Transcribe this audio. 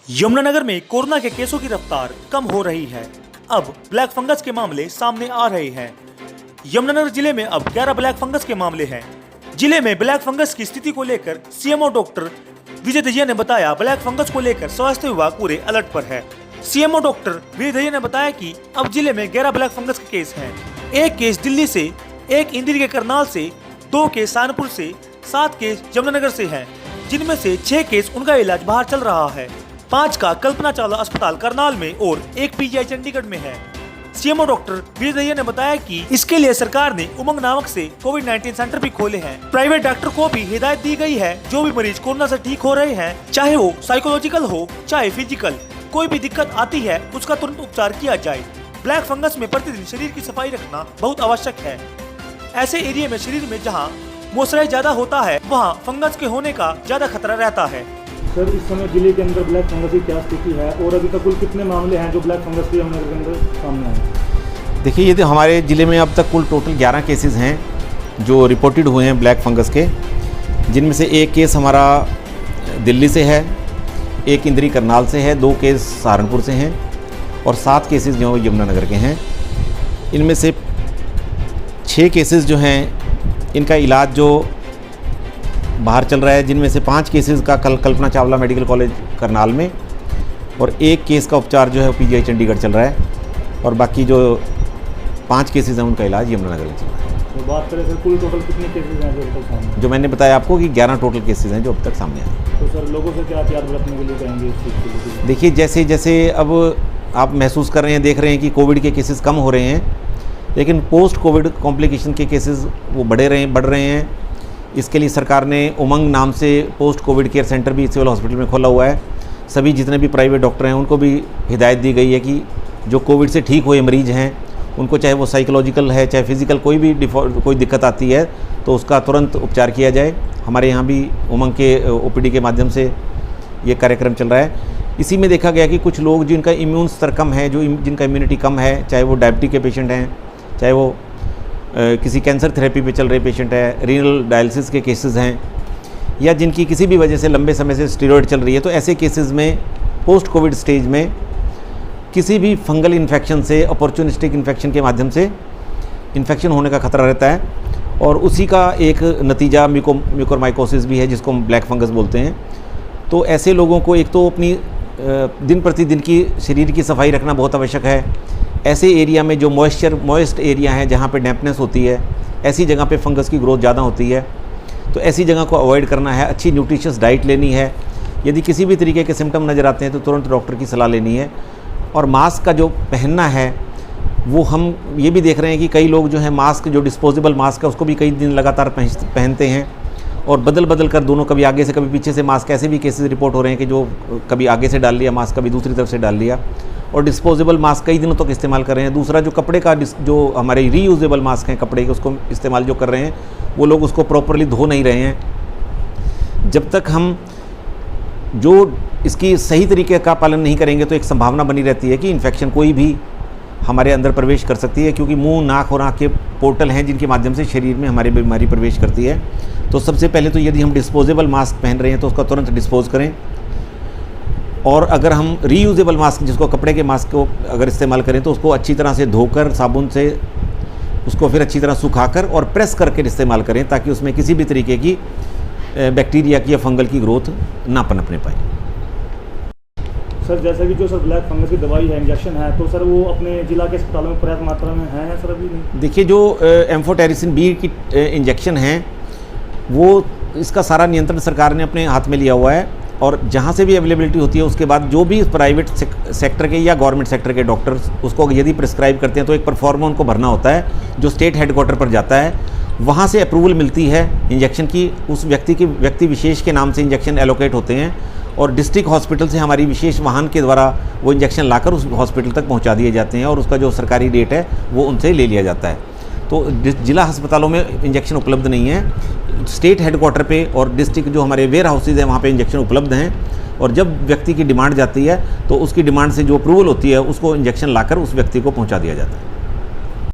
यमुनानगर में कोरोना के केसों की रफ्तार कम हो रही है। अब ब्लैक फंगस के मामले सामने आ रहे हैं। यमुनानगर जिले में अब 11 ब्लैक फंगस के मामले हैं। जिले में ब्लैक फंगस की स्थिति को लेकर सीएमओ डॉक्टर विजय दहिया ने बताया, ब्लैक फंगस को लेकर स्वास्थ्य विभाग पूरे अलर्ट पर है। सीएमओ डॉक्टर विजय दहिया ने बताया कि अब जिले में 11 ब्लैक फंगस के केस हैं। एक केस दिल्ली से, एक इंदिरा के करनाल से, 2 केस सहारनपुर से, 7 केस यमुनानगर से हैं, जिनमें से 6 केस उनका इलाज बाहर चल रहा है। 5 का कल्पना चावला अस्पताल करनाल में और 1 पीजीआई चंडीगढ़ में है। सीएमओ डॉक्टर विजय दहिया ने बताया कि इसके लिए सरकार ने उमंग नामक से कोविड-19 सेंटर भी खोले हैं। प्राइवेट डॉक्टर को भी हिदायत दी गई है, जो भी मरीज कोरोना से ठीक हो रहे हैं, चाहे वो साइकोलॉजिकल हो चाहे फिजिकल, कोई भी दिक्कत आती है उसका तुरंत उपचार किया जाए। ब्लैक फंगस में प्रतिदिन शरीर की सफाई रखना बहुत आवश्यक है। ऐसे एरिया में शरीर में जहाँ मॉइस्चराइज ज्यादा होता है, वहाँ फंगस के होने का ज्यादा खतरा रहता है। सर, इस समय जिले के अंदर ब्लैक फंगस की क्या स्थिति है और अभी तक कुल कितने मामले हैं जो ब्लैक फंगस के यमुनानगर के अंदर सामने आए? देखिए, ये तो हमारे ज़िले में अब तक कुल टोटल 11 केसेस हैं जो रिपोर्टेड हुए हैं ब्लैक फंगस के, जिनमें से 1 केस हमारा दिल्ली से है, 1 इंदिरा करनाल से है, 2 केस सहारनपुर से हैं और 7 केसेस जो यमुनानगर के हैं। इनमें से 6 केसेस जो हैं इनका इलाज जो बाहर चल रहा है, जिनमें से 5 केसेस का कल्पना चावला मेडिकल कॉलेज करनाल में और 1 केस का उपचार जो है पीजीआई चंडीगढ़ चल रहा है और बाकी जो 5 केसेस हैं उनका इलाज यमुनानगर में चल रहा है। तो बात करें सर, कुल टोटल कितने केसेस हैं जो अब तक सामने? जो मैंने बताया आपको कि 11 टोटल केसेस हैं जो अब तक सामने आए। तो सर, लोगों से क्या एहतियात बरतने के लिए कहेंगे इस चीज़ के लिए? देखिए, जैसे जैसे अब आप महसूस कर रहे हैं, देख रहे हैं कि कोविड के केसेस कम हो रहे हैं, लेकिन पोस्ट कोविड कॉम्प्लिकेशन के केसेस वो बढ़ रहे हैं। इसके लिए सरकार ने उमंग नाम से पोस्ट कोविड केयर सेंटर भी सिविल हॉस्पिटल में खोला हुआ है। सभी जितने भी प्राइवेट डॉक्टर हैं उनको भी हिदायत दी गई है कि जो कोविड से ठीक हुए मरीज हैं उनको, चाहे वो साइकोलॉजिकल है चाहे फिजिकल, कोई दिक्कत आती है तो उसका तुरंत उपचार किया जाए। हमारे यहाँ भी उमंग के ओपीडी के माध्यम से ये कार्यक्रम चल रहा है। इसी में देखा गया कि कुछ लोग जिनका इम्यून स्तर कम है, जिनका इम्यूनिटी कम है, चाहे वो डायबिटीज के पेशेंट हैं, चाहे वो किसी कैंसर थेरेपी पे चल रहे पेशेंट है, रीनल डायलिसिस के केसेस हैं, या जिनकी किसी भी वजह से लंबे समय से स्टेरॉयड चल रही है, तो ऐसे केसेस में पोस्ट कोविड स्टेज में किसी भी फंगल इन्फेक्शन से, अपॉर्चुनिस्टिक इन्फेक्शन के माध्यम से इन्फेक्शन होने का खतरा रहता है और उसी का एक नतीजा म्यूकोरमाइकोसिस भी है, जिसको हम ब्लैक फंगस बोलते हैं। तो ऐसे लोगों को एक तो अपनी दिन प्रतिदिन की शरीर की सफाई रखना बहुत आवश्यक है। ऐसे एरिया में जो मॉइस्ट एरिया है, जहाँ पे डैम्पनेस होती है, ऐसी जगह पे फंगस की ग्रोथ ज़्यादा होती है, तो ऐसी जगह को अवॉइड करना है। अच्छी न्यूट्रिशियस डाइट लेनी है। यदि किसी भी तरीके के सिम्टम नज़र आते हैं तो तुरंत डॉक्टर की सलाह लेनी है। और मास्क का जो पहनना है, वो हम ये भी देख रहे हैं कि कई लोग जो है मास्क, जो डिस्पोजेबल मास्क है, उसको भी कई दिन लगातार पहनते हैं और बदल कर दोनों, कभी आगे से कभी पीछे से मास्क। ऐसे भी केसेस रिपोर्ट हो रहे हैं कि जो कभी आगे से डाल लिया मास्क, कभी दूसरी तरफ से डाल लिया, और डिस्पोजेबल मास्क कई दिनों तक इस्तेमाल कर रहे हैं। दूसरा, जो कपड़े का, जो हमारे रीयूजेबल मास्क हैं कपड़े के, उसको इस्तेमाल जो कर रहे हैं, वो लोग उसको प्रॉपरली धो नहीं रहे हैं। जब तक हम जो इसकी सही तरीके का पालन नहीं करेंगे तो एक संभावना बनी रहती है कि इन्फेक्शन कोई भी हमारे अंदर प्रवेश कर सकती है, क्योंकि मुंह, नाक और आँख के पोर्टल हैं जिनके माध्यम से शरीर में हमारी बीमारी प्रवेश करती है। तो सबसे पहले तो यदि हम डिस्पोजेबल मास्क पहन रहे हैं तो उसका तुरंत डिस्पोज करें, और अगर हम रीयूजेबल मास्क, जिसको कपड़े के मास्क को अगर इस्तेमाल करें, तो उसको अच्छी तरह से धोकर साबुन से उसको फिर अच्छी तरह सुखाकर और प्रेस करके इस्तेमाल करें, ताकि उसमें किसी भी तरीके की बैक्टीरिया की या फंगल की ग्रोथ ना पनपने पाए। सर, जैसे कि जो सर ब्लैक फंगस की दवाई है, इंजेक्शन है, तो सर वो अपने जिला के अस्पतालों में पर्याप्त मात्रा में है सर अभी नहीं? देखिए, जो एम्फोटेरिसिन बी की इंजेक्शन है, वो इसका सारा नियंत्रण सरकार ने अपने हाथ में लिया हुआ है, और जहाँ से भी अवेलेबिलिटी होती है उसके बाद जो भी प्राइवेट सेक्टर के या गवर्नमेंट सेक्टर के डॉक्टर्स उसको यदि प्रिस्क्राइब करते हैं तो एक परफॉर्मा उनको भरना होता है, जो स्टेट हेडक्वार्टर पर जाता है। वहाँ से अप्रूवल मिलती है इंजेक्शन की, उस व्यक्ति विशेष के नाम से इंजेक्शन एलोकेट होते हैं और डिस्ट्रिक्ट हॉस्पिटल से हमारी विशेष वाहन के द्वारा वो इंजेक्शन लाकर उस हॉस्पिटल तक पहुँचा दिए जाते हैं और उसका जो सरकारी रेट है वो उनसे ले लिया जाता है। तो जिला अस्पतालों में इंजेक्शन उपलब्ध नहीं है। स्टेट हेडक्वार्टर पे और डिस्ट्रिक्ट जो हमारे वेयर हाउसेज हैं वहाँ पे इंजेक्शन उपलब्ध हैं, और जब व्यक्ति की डिमांड जाती है तो उसकी डिमांड से जो अप्रूवल होती है उसको इंजेक्शन लाकर उस व्यक्ति को पहुँचा दिया जाता है।